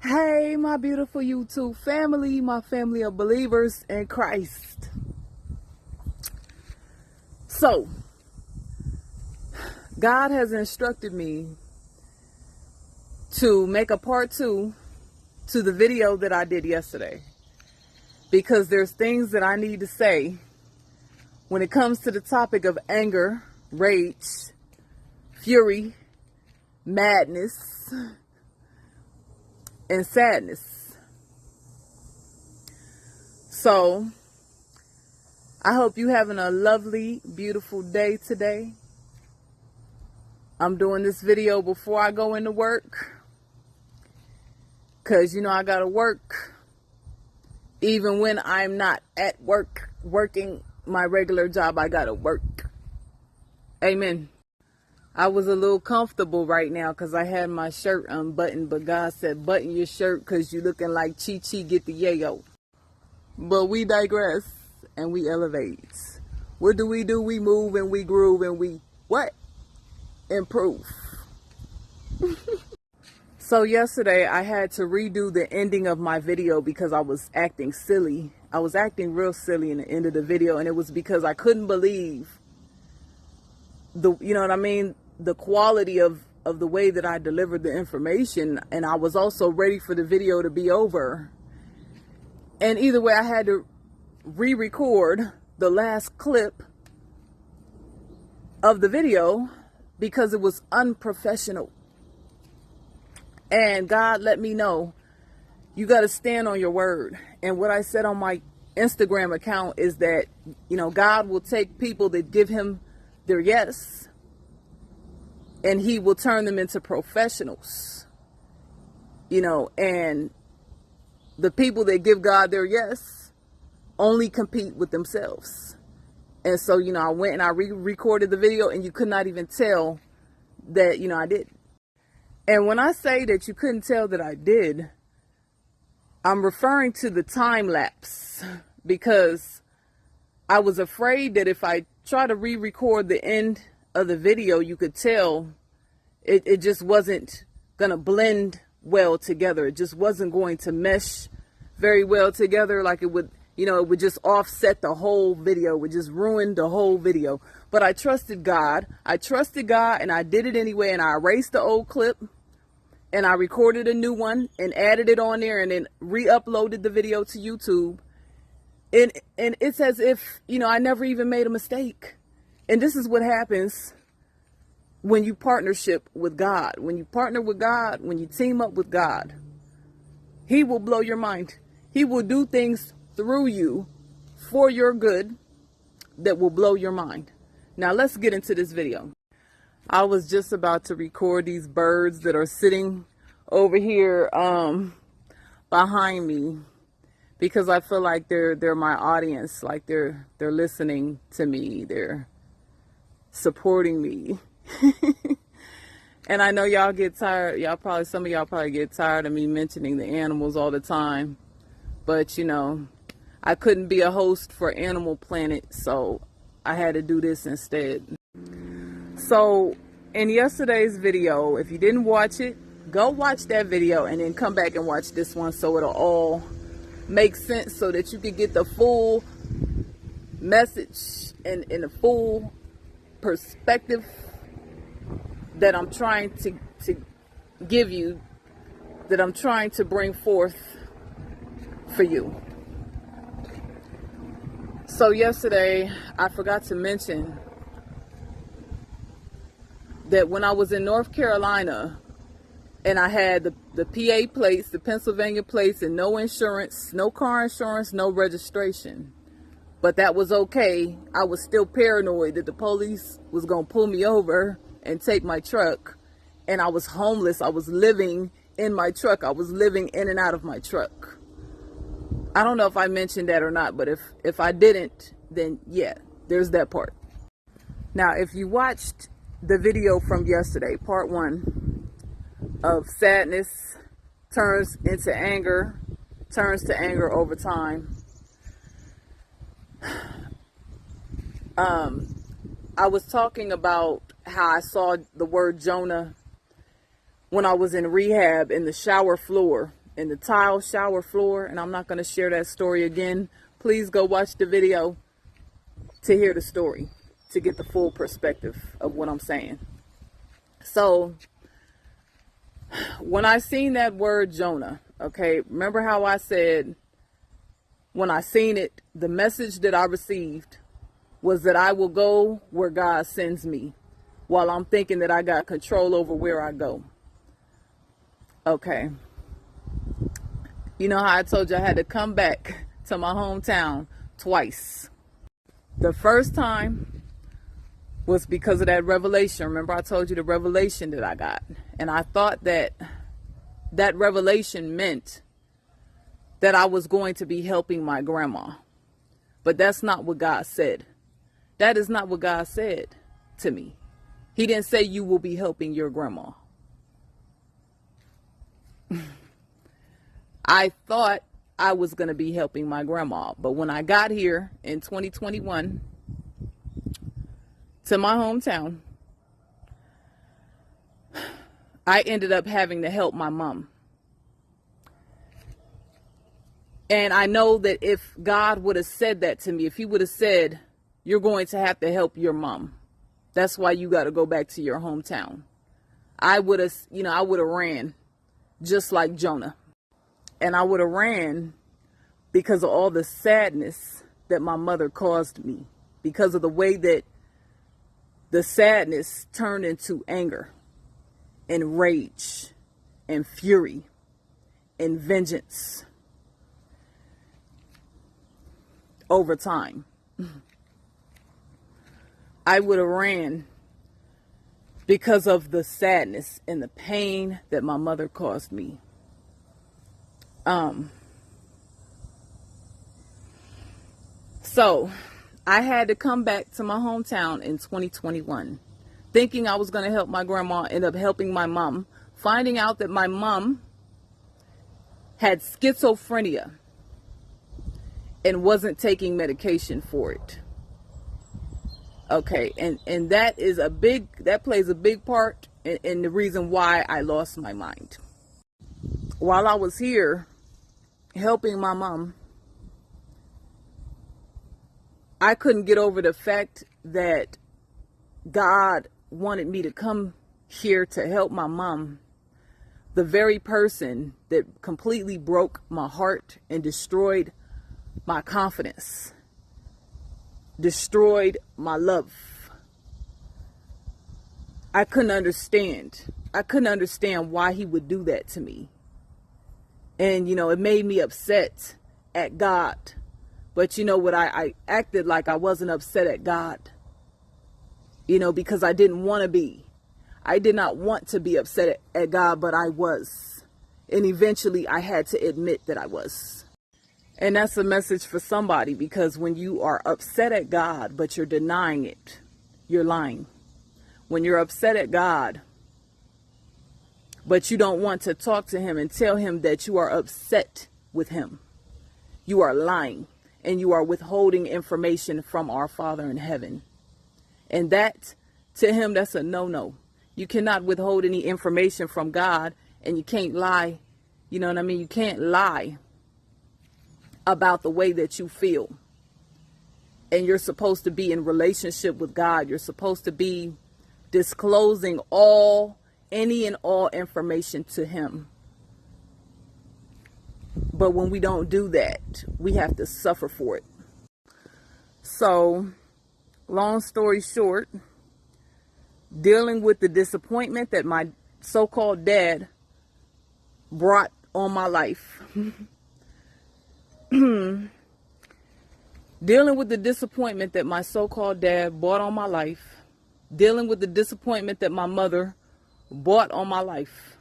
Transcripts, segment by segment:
Hey, my beautiful YouTube family, my family of believers in Christ. So, God has instructed me to make a part 2 to the video that I did yesterday, because there's things that I need to say when it comes to the topic of anger, rage, fury, madness, and sadness. So, I hope you having a lovely, beautiful day today. I'm doing this video before I go into work, because I gotta work even when I'm not at work working my regular job. I gotta work. Amen. I was a little comfortable right now because I had my shirt unbuttoned, but God said, button your shirt because you're looking like Chi-Chi get the yayo. But we digress and we elevate. What do? We move and we groove and we what? Improve. So yesterday I had to redo the ending of my video because I was acting silly. I was acting real silly in the end of the video, and it was because I couldn't believe the quality of the way that I delivered the information, and I was also ready for the video to be over. And either way, I had to re-record the last clip of the video because it was unprofessional. And God let me know, you got to stand on your word. And what I said on my Instagram account is that, God will take people that give him their yes, and he will turn them into professionals, and the people that give God their yes only compete with themselves. And so, I went and I re-recorded the video, and you could not even tell that, I did. And when I say that you couldn't tell that I did, I'm referring to the time lapse, because I was afraid that if I try to re-record the end of the video, you could tell it just wasn't going to blend well together. It just wasn't going to mesh very well together. Like it would, it would just offset the whole video. It would just ruin the whole video. But I trusted God. And I did it anyway. And I erased the old clip and I recorded a new one and added it on there and then re-uploaded the video to YouTube. And it's as if, I never even made a mistake. And this is what happens when you partnership with God. When you partner with God, when you team up with God, he will blow your mind. He will do things through you for your good that will blow your mind. Now let's get into this video. I was just about to record these birds that are sitting over here behind me, because I feel like they're my audience, like they're listening to me, they're supporting me. And I know y'all get tired. Some of y'all probably get tired of me mentioning the animals all the time. But I couldn't be a host for Animal Planet, so I had to do this instead. So in yesterday's video, if you didn't watch it, go watch that video and then come back and watch this one, so it'll all make sense, so that you can get the full message and the full perspective that I'm trying to give you, that I'm trying to bring forth for you. So yesterday, I forgot to mention that when I was in North Carolina and I had the PA plates, the Pennsylvania plates, and no insurance, no car insurance, no registration. But that was okay. I was still paranoid that the police was going to pull me over and take my truck. And I was homeless. I was living in my truck. I was living in and out of my truck. I don't know if I mentioned that or not, but if I didn't, then yeah, there's that part. Now, if you watched the video from yesterday, part 1 of sadness turns into anger, turns to anger over time. I was talking about how I saw the word Jonah when I was in rehab in the shower floor in the tile shower floor, and I'm not going to share that story again. Please go watch the video to hear the story, to get the full perspective of what I'm saying. So when I seen that word Jonah, okay, remember how I said when I seen it, the message that I received was that I will go where God sends me, while I'm thinking that I got control over where I go. Okay. You know how I told you I had to come back to my hometown twice. The first time was because of that revelation. Remember I told you the revelation that I got. And I thought that that revelation meant that I was going to be helping my grandma. But that's not what God said. That is not what God said to me. He didn't say you will be helping your grandma. I thought I was going to be helping my grandma. But when I got here in 2021 to my hometown, I ended up having to help my mom. And I know that if God would have said that to me, if he would have said, you're going to have to help your mom, that's why you got to go back to your hometown, I would have, I would have ran just like Jonah. And I would have ran because of all the sadness that my mother caused me, because of the way that the sadness turned into anger and rage and fury and vengeance over time. I would have ran because of the sadness and the pain that my mother caused me. So I had to come back to my hometown in 2021, thinking I was going to help my grandma, end up helping my mom, finding out that my mom had schizophrenia and wasn't taking medication for it. Okay, and that plays a big part in the reason why I lost my mind. While I was here helping my mom, I couldn't get over the fact that God wanted me to come here to help my mom, the very person that completely broke my heart and destroyed my confidence, destroyed my love. I couldn't understand why he would do that to me. And, it made me upset at God. But you know what? I acted like I wasn't upset at God, because I didn't want to be. I did not want to be upset at God, but I was. And eventually I had to admit that I was. And that's a message for somebody, because when you are upset at God, but you're denying it, you're lying. When you're upset at God, but you don't want to talk to him and tell him that you are upset with him, you are lying, and you are withholding information from our Father in heaven. And that, to him, that's a no-no. You cannot withhold any information from God, and you can't lie. You know what I mean? You can't lie about the way that you feel. And you're supposed to be in relationship with God. You're supposed to be disclosing any and all information to him. But when we don't do that, we have to suffer for it. So, long story short, dealing with the disappointment that my so-called dad brought on my life. Dealing with the disappointment that my so-called dad brought on my life. Dealing with the disappointment that my mother brought on my life.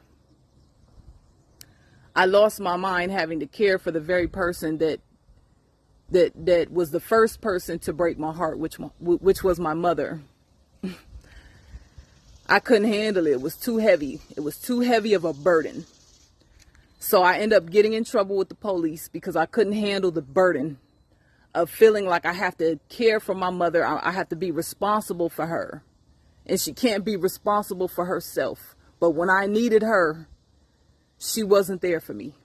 I lost my mind having to care for the very person that was the first person to break my heart, which was my mother. I couldn't handle it. It was too heavy. It was too heavy of a burden. So I ended up getting in trouble with the police because I couldn't handle the burden of feeling like I have to care for my mother. I have to be responsible for her. And she can't be responsible for herself. But when I needed her, she wasn't there for me.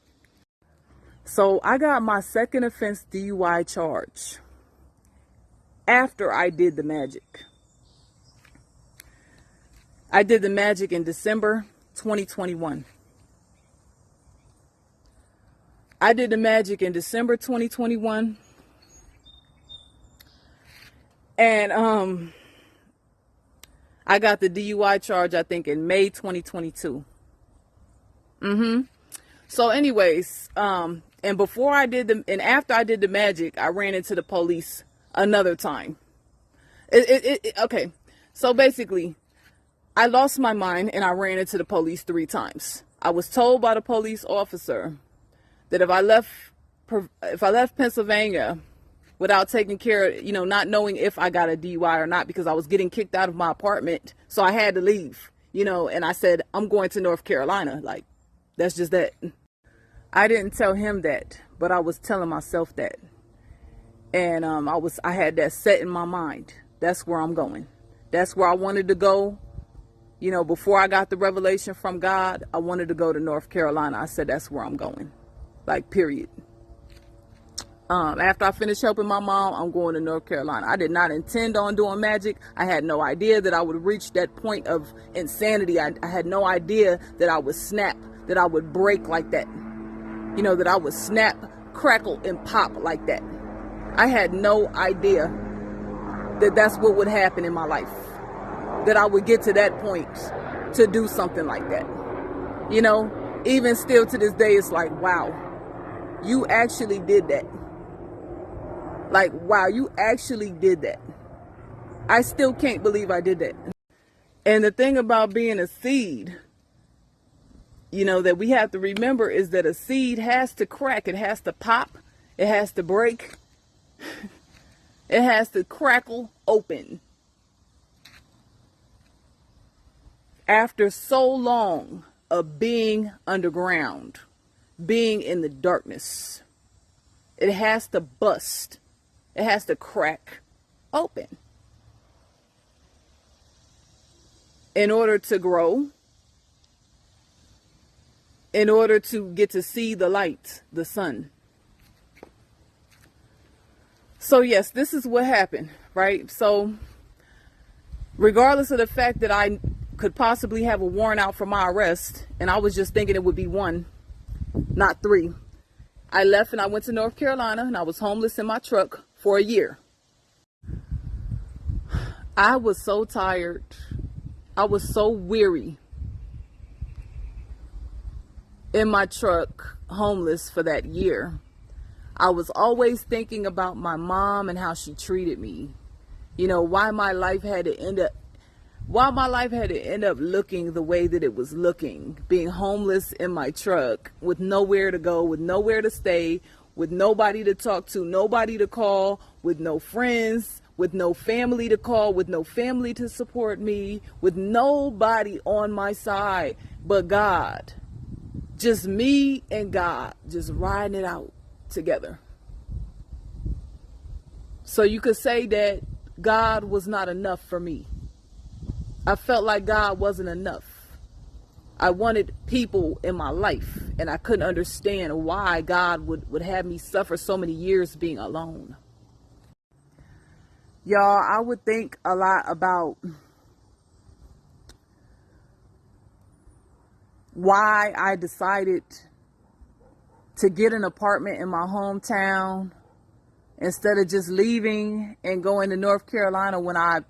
So I got my second offense DUI charge after I did the magic. I did the magic in December 2021. I did the magic in December 2021. And I got the DUI charge, I think, in May 2022. So anyways, and before I did and after I did the magic, I ran into the police another time. Okay. So basically, I lost my mind and I ran into the police 3 times. I was told by the police officer that if I left Pennsylvania without taking care of, not knowing if I got a DUI or not, because I was getting kicked out of my apartment, so I had to leave, and I said, I'm going to North Carolina. Like, that's just that. I didn't tell him that, but I was telling myself that. And I had that set in my mind. That's where I'm going. That's where I wanted to go. Before I got the revelation from God, I wanted to go to North Carolina. I said, that's where I'm going. Like, period. After I finished helping my mom, I'm going to North Carolina. I did not intend on doing magic. I had no idea that I would reach that point of insanity. I had no idea that I would snap, that I would break like that. That I would snap, crackle, and pop like that. I had no idea that that's what would happen in my life. That I would get to that point to do something like that. Even still to this day, it's like, wow, you actually did that. Like, wow, you actually did that. I still can't believe I did that. And the thing about being a seed, that we have to remember is that a seed has to crack. It has to pop. It has to break. It has to crackle open. After so long of being underground, being in the darkness, it has to bust. It has to crack open in order to grow, in order to get to see the light, the sun. So yes, this is what happened, right? So regardless of the fact that I could possibly have a warrant out for my arrest, and I was just thinking it would be 1, not 3. I left and I went to North Carolina, and I was homeless in my truck for a year. I was so tired. I was so weary in my truck, homeless for that year. I was always thinking about my mom and how she treated me. Why my life had to end up looking the way that it was looking, being homeless in my truck with nowhere to go, with nowhere to stay, with nobody to talk to, nobody to call, with no friends, with no family to call, with no family to support me, with nobody on my side but God. Just me and God, just riding it out together. So you could say that God was not enough for me. I felt like God wasn't enough. I wanted people in my life, and I couldn't understand why God would have me suffer so many years being alone. Y'all, I would think a lot about why I decided to get an apartment in my hometown instead of just leaving and going to North Carolina when I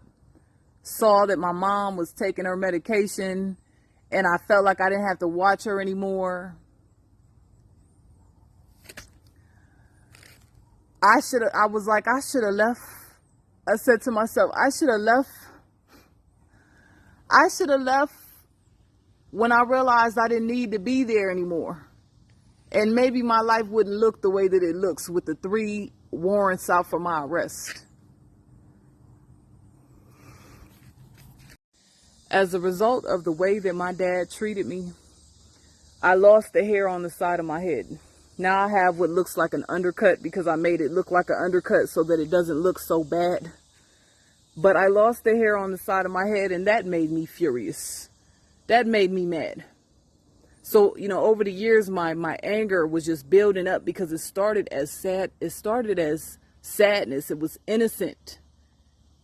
saw that my mom was taking her medication and I felt like I didn't have to watch her anymore. I should have left. I said to myself, I should have left when I realized I didn't need to be there anymore. And maybe my life wouldn't look the way that it looks with the 3 warrants out for my arrest. As a result of the way that my dad treated me, I lost the hair on the side of my head. Now I have what looks like an undercut because I made it look like an undercut so that it doesn't look so bad. But I lost the hair on the side of my head, and that made me furious. That made me mad. So, over the years, my anger was just building up because it started as sadness. It was innocent.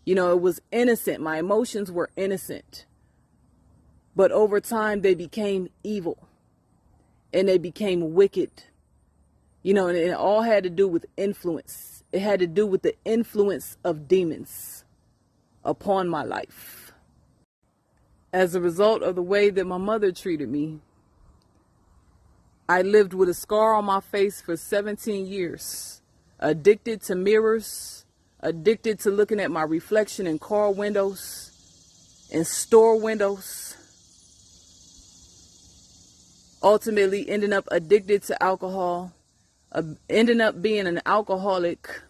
It was innocent. My emotions were innocent. But over time, they became evil and they became wicked. And it all had to do with influence. It had to do with the influence of demons upon my life. As a result of the way that my mother treated me, I lived with a scar on my face for 17 years, addicted to mirrors, addicted to looking at my reflection in car windows and store windows, ultimately ending up addicted to alcohol, ending up being an alcoholic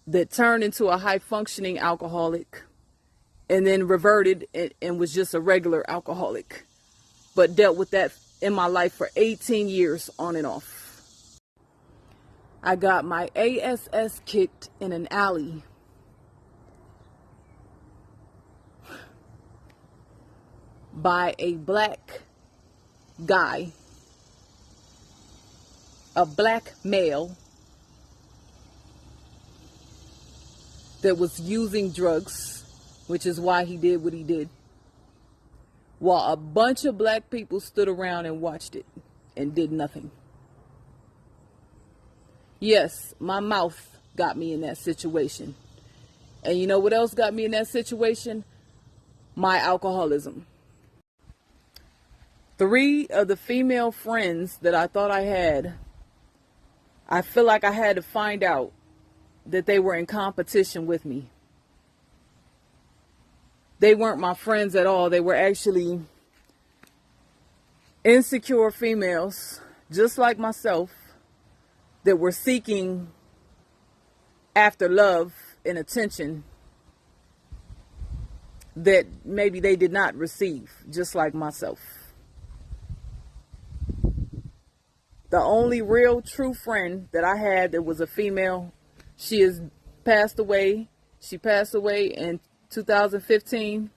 that turned into a high-functioning alcoholic and then reverted and was just a regular alcoholic, but dealt with that in my life for 18 years on and off. I got my ASS kicked in an alley by a black guy, a black male that was using drugs, which is why he did what he did, while a bunch of black people stood around and watched it and did nothing. Yes, my mouth got me in that situation. And you know what else got me in that situation? My alcoholism. 3 of the female friends that I thought I had, I feel like I had to find out that they were in competition with me. They weren't my friends at all. They were actually insecure females, just like myself, that were seeking after love and attention that maybe they did not receive, just like myself. The only real true friend that I had that was a female, she has passed away. She passed away in 2015,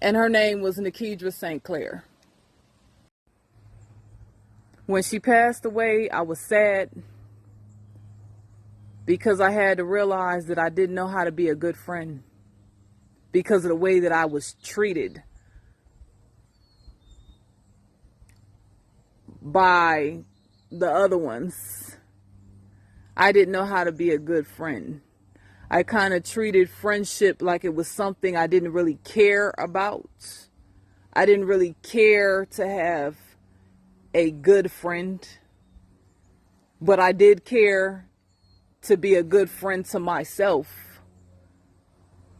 and her name was Nikedra St. Clair. When she passed away, I was sad because I had to realize that I didn't know how to be a good friend because of the way that I was treated by the other ones. I didn't know how to be a good friend. I kind of treated friendship like it was something I didn't really care about. I didn't really care to have a good friend, but I did care to be a good friend to myself.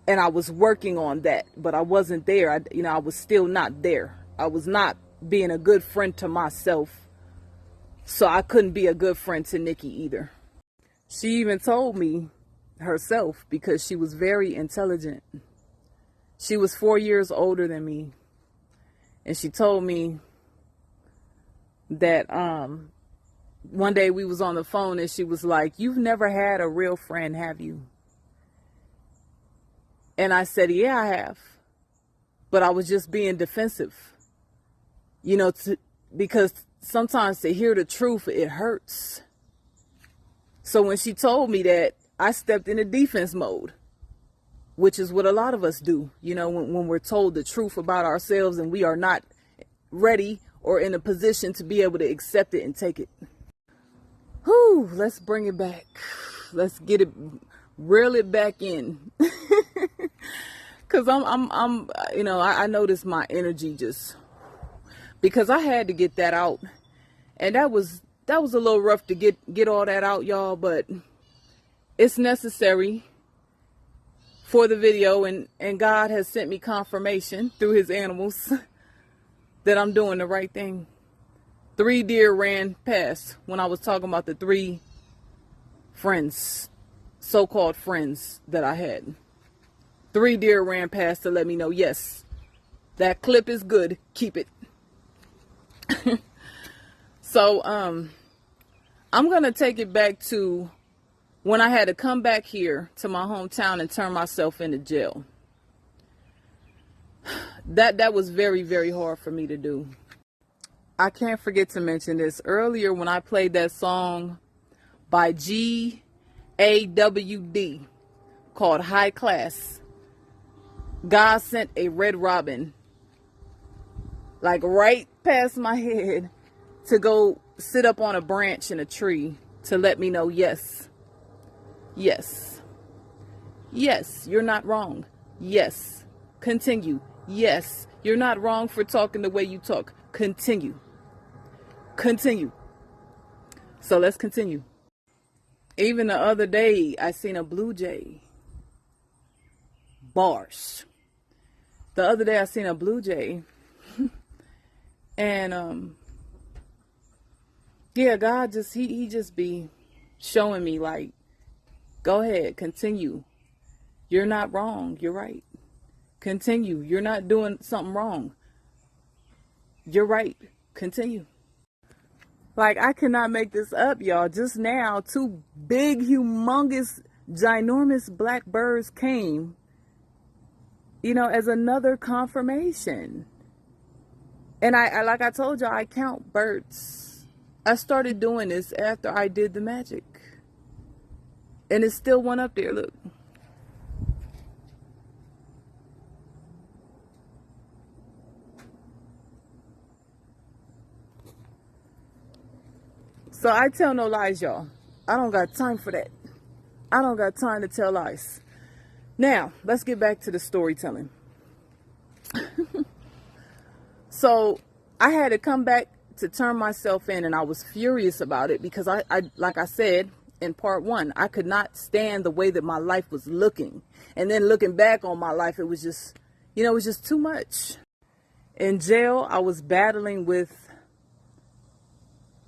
And I was working on that, but I wasn't there. I was still not there. I was not being a good friend to myself. So I couldn't be a good friend to Nikki either. She even told me herself, because she was very intelligent. She was 4 years older than me. And she told me that one day we was on the phone and she was like, "You've never had a real friend, have you?" And I said, "Yeah, I have." But I was just being defensive. Because sometimes to hear the truth, it hurts. So when she told me that, I stepped into defense mode, which is what a lot of us do, when we're told the truth about ourselves and we are not ready or in a position to be able to accept it and take it. Whew, let's bring it back. Let's get it, reel it back in. Cause I noticed my energy because I had to get that out. And that was a little rough to get all that out, y'all, but it's necessary for the video, and God has sent me confirmation through his animals that I'm doing the right thing. 3 deer ran past when I was talking about the 3 friends, so-called friends that I had. 3 deer ran past to let me know, yes, that clip is good. Keep it. So, I'm going to take it back to when I had to come back here to my hometown and turn myself into jail. That was very, very hard for me to do. I can't forget to mention this. Earlier when I played that song by GAWD called High Class, God sent a red robin like right past my head to go sit up on a branch in a tree to let me know, yes, yes, yes, you're not wrong. Yes, continue. Yes, you're not wrong for talking the way you talk. Continue. Continue. So let's continue. Even the other day, I seen a blue jay. Bars. The other day, I seen a blue jay. And, yeah, God just, he just be showing me like, go ahead, continue. You're not wrong. You're right. Continue. You're not doing something wrong. You're right. Continue. Like, I cannot make this up, y'all. Just now, two big, humongous, ginormous black birds came, you know, as another confirmation. And I like I told y'all, I count birds. I started doing this after I did the magic. And it's still one up there, look. So I tell no lies, y'all. I don't got time for that. I don't got time to tell lies. Now, let's get back to the storytelling. So I had to come back to turn myself in, and I was furious about it because I like I said in part one, I could not stand the way that my life was looking. And then looking back on my life, it was just, you know, it was just too much. In jail, I was battling with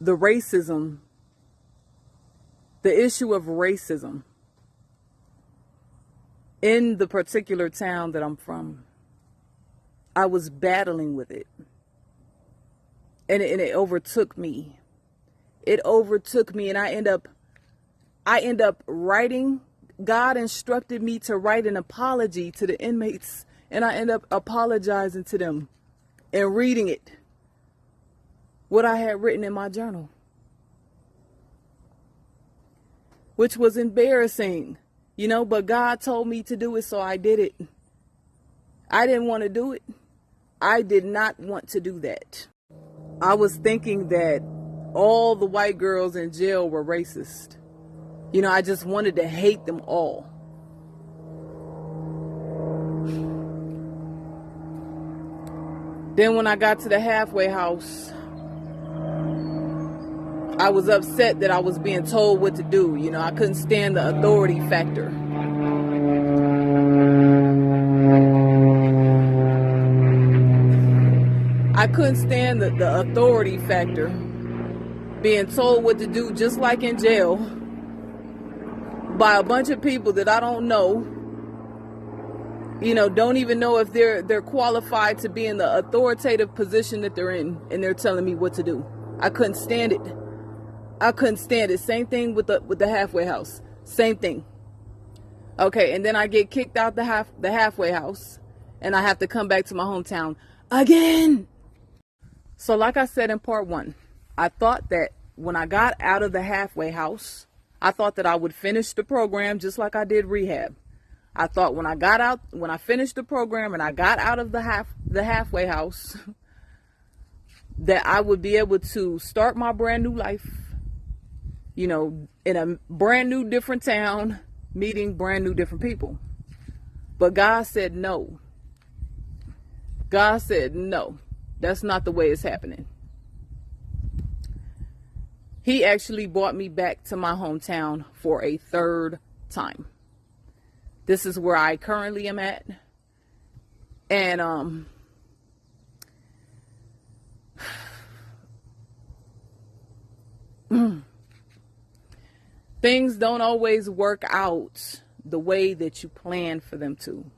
the racism, the issue of racism in the particular town that I'm from. I was battling with it. And it overtook me. It overtook me, and I end up writing. God instructed me to write an apology to the inmates, and I end up apologizing to them and reading it, what I had written in my journal, which was embarrassing, you know, but God told me to do it, so I did it. I didn't want to do it. I did not want to do that. I was thinking that all the white girls in jail were racist. You know, I just wanted to hate them all. Then when I got to the halfway house, I was upset that I was being told what to do. You know, I couldn't stand the authority factor. I couldn't stand the authority factor. Being told what to do, just like in jail, by a bunch of people that I don't know. You know, don't even know if they're qualified to be in the authoritative position that they're in, and they're telling me what to do. I couldn't stand it. I couldn't stand it. Same thing with the halfway house. Same thing. Okay, and then I get kicked out the halfway house, and I have to come back to my hometown again. So like I said in part one, I thought that when I got out of the halfway house, I thought that I would finish the program just like I did rehab. I thought when I finished the program and I got out of the halfway house, that I would be able to start my brand new life, you know, in a brand new different town, meeting brand new different people. But God said no. God said no. That's not the way it's happening. He actually brought me back to my hometown for a third time. This is where I currently am at. And things don't always work out the way that you plan for them to.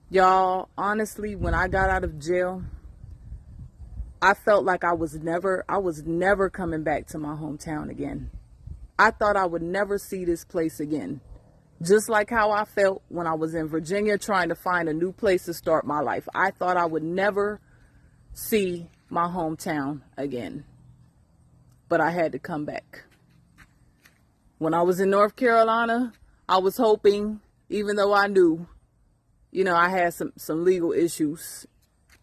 Y'all, honestly, when I got out of jail, I felt like I was never coming back to my hometown again. I thought I would never see this place again. Just like how I felt when I was in Virginia trying to find a new place to start my life. I thought I would never see my hometown again, but I had to come back. When I was in North Carolina, I was hoping, even though I knew, I had some legal issues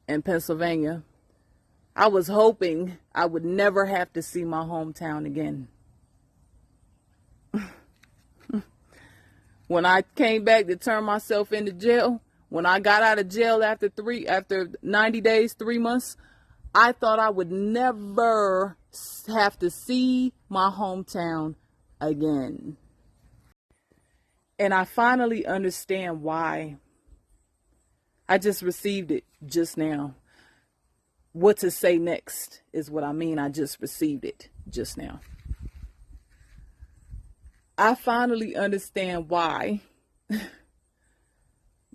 in Pennsylvania, I was hoping I would never have to see my hometown again. When I came back to turn myself into jail, when I got out of jail after 90 days, 3 months, I thought I would never have to see my hometown again. And I finally understand why. I just received it just now. What to say next is what I mean. I just received it just now. I finally understand why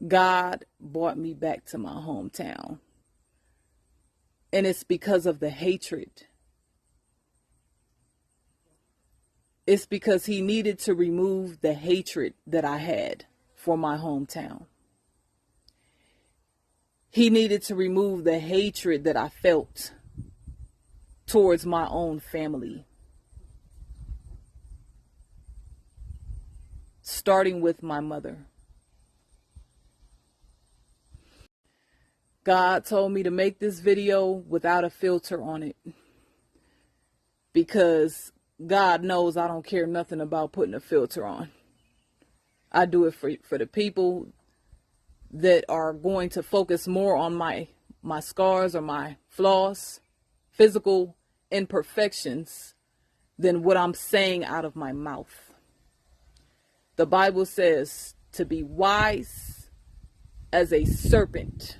God brought me back to my hometown. And it's because of the hatred. It's because he needed to remove the hatred that I had for my hometown. He needed to remove the hatred that I felt towards my own family. Starting with my mother. God told me to make this video without a filter on it, because God knows I don't care nothing about putting a filter on. I do it for the people that are going to focus more on my scars or my flaws, physical imperfections, than what I'm saying out of my mouth. The Bible says to be wise as a serpent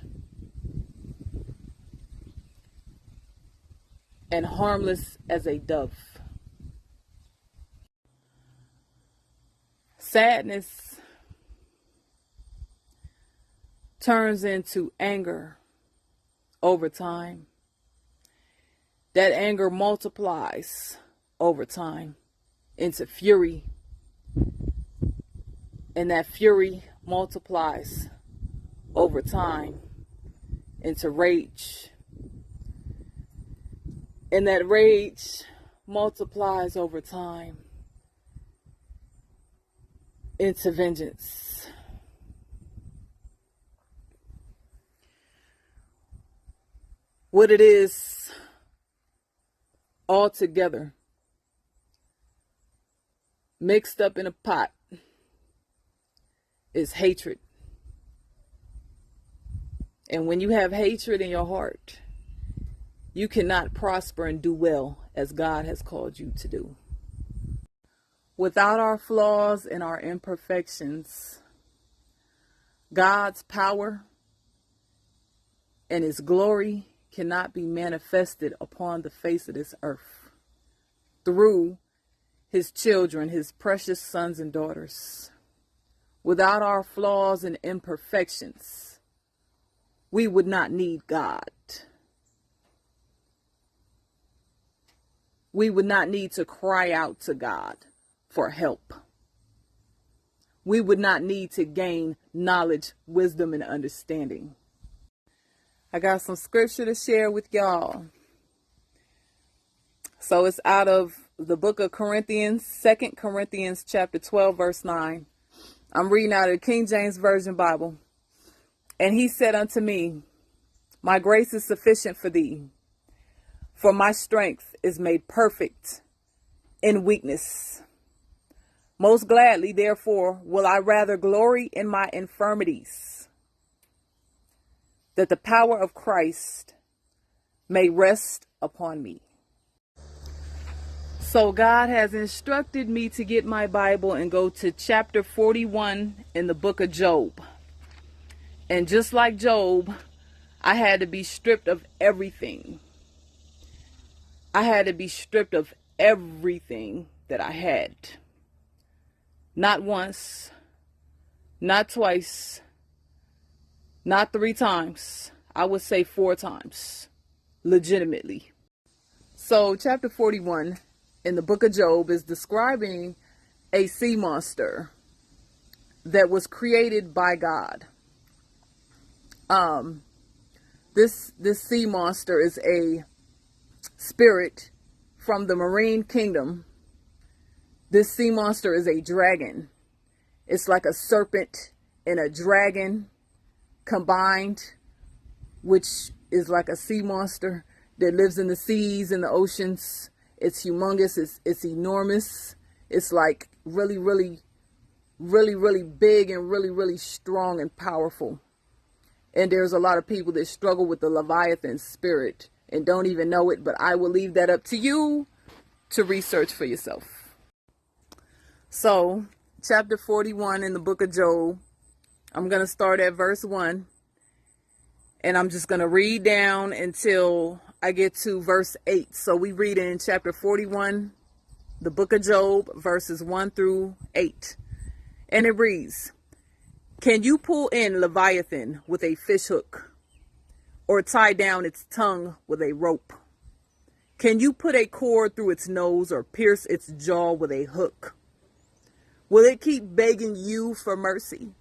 and harmless as a dove. Sadness turns into anger over time. That anger multiplies over time into fury. And that fury multiplies over time into rage. And that rage multiplies over time into vengeance. What it is all together, mixed up in a pot, is hatred. And when you have hatred in your heart, you cannot prosper and do well as God has called you to do. Without our flaws and our imperfections, God's power and his glory cannot be manifested upon the face of this earth through his children, his precious sons and daughters. Without our flaws and imperfections, we would not need God. We would not need to cry out to God for help. We would not need to gain knowledge, wisdom, and understanding. I got some scripture to share with y'all. So it's out of the book of Corinthians, 2 Corinthians chapter 12, verse 9. I'm reading out of the King James Version Bible. And he said unto me, my grace is sufficient for thee, for my strength is made perfect in weakness. Most gladly, therefore, will I rather glory in my infirmities, that the power of Christ may rest upon me. So God has instructed me to get my Bible and go to chapter 41 in the book of Job. And just like Job, I had to be stripped of everything. I had to be stripped of everything that I had. Not once, not twice, not 3 times. I would say 4 times, legitimately. So chapter 41 in the book of Job is describing a sea monster that was created by God. This sea monster is a spirit from the marine kingdom. This sea monster is a dragon. It's like a serpent and a dragon combined, which is like a sea monster that lives in the seas and the oceans. It's humongous. It's enormous. It's like really, really, really, really big and really, really strong and powerful. And there's a lot of people that struggle with the Leviathan spirit and don't even know it, but I will leave that up to you to research for yourself. So, chapter 41 in the book of Job, I'm going to start at verse 1, and I'm just going to read down until I get to verse 8. So we read in chapter 41, the book of Job, verses 1 through 8. And it reads, "Can you pull in Leviathan with a fish hook, or tie down its tongue with a rope? Can you put a cord through its nose or pierce its jaw with a hook? Will it keep begging you for mercy?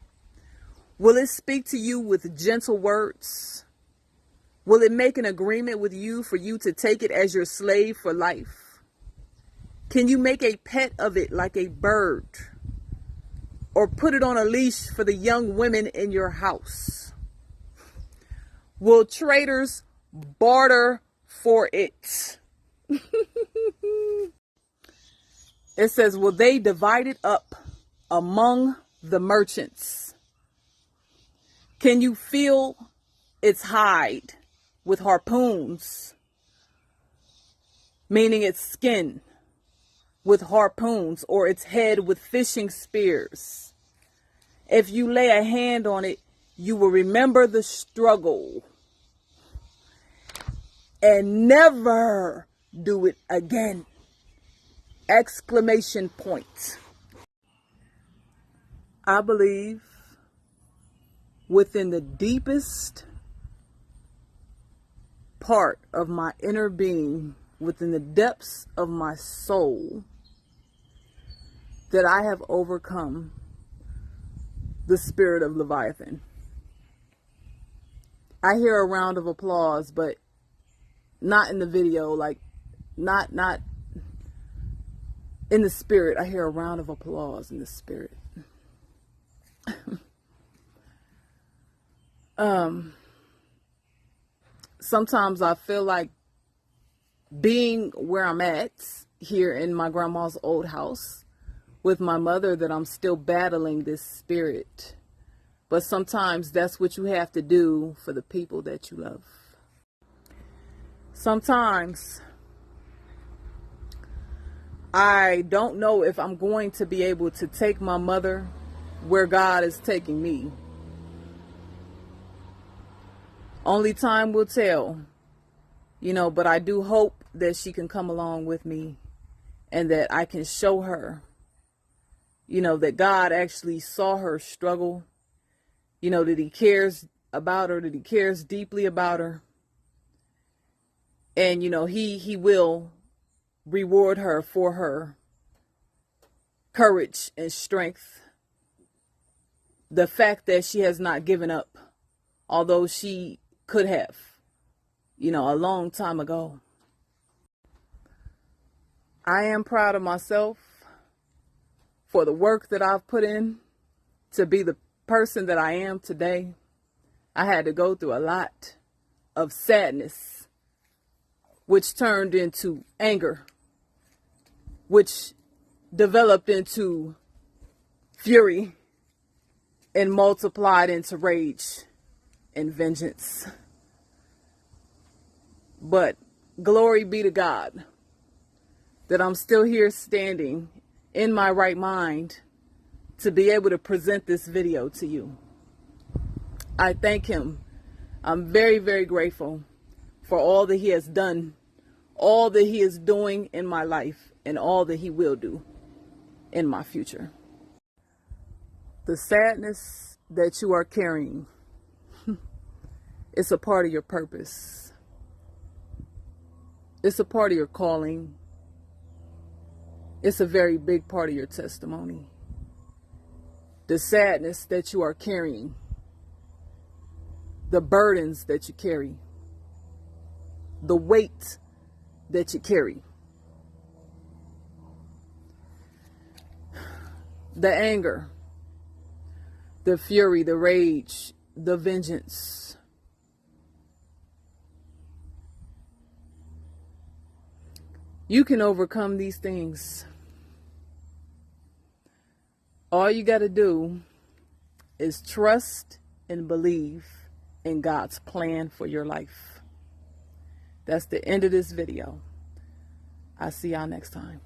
Will it speak to you with gentle words? Will it make an agreement with you for you to take it as your slave for life? Can you make a pet of it like a bird, or put it on a leash for the young women in your house? Will traders barter for it?" It says, "Will they divide it up among the merchants? Can you fill its hide with harpoons?" Meaning its skin with harpoons, or its head with fishing spears. If you lay a hand on it, you will remember the struggle and never do it again. Exclamation point. I believe within the deepest part of my inner being, within the depths of my soul, that I have overcome the spirit of Leviathan. I hear a round of applause, but not in the video, like not in the spirit. I hear a round of applause in the spirit. Sometimes I feel like being where I'm at here in my grandma's old house with my mother, that I'm still battling this spirit. But sometimes that's what you have to do for the people that you love. Sometimes I don't know if I'm going to be able to take my mother where God is taking me. Only time will tell, but I do hope that she can come along with me, and that I can show her, that God actually saw her struggle, that he cares about her, that he cares deeply about her. And, he will reward her for her courage and strength. The fact that she has not given up, although she could have, a long time ago. I am proud of myself for the work that I've put in to be the person that I am today. I had to go through a lot of sadness, which turned into anger, which developed into fury and multiplied into rage and vengeance. But glory be to God that I'm still here standing in my right mind to be able to present this video to you. I thank him. I'm very, very grateful for all that he has done, all that he is doing in my life, and all that he will do in my future. The sadness that you are carrying, it's a part of your purpose. It's a part of your calling. It's a very big part of your testimony. the sadness that you are carrying, the burdens that you carry, the weight that you carry, the anger, the fury, the rage, the vengeance. You can overcome these things. All you got to do is trust and believe in God's plan for your life. That's the end of this video. I'll see y'all next time.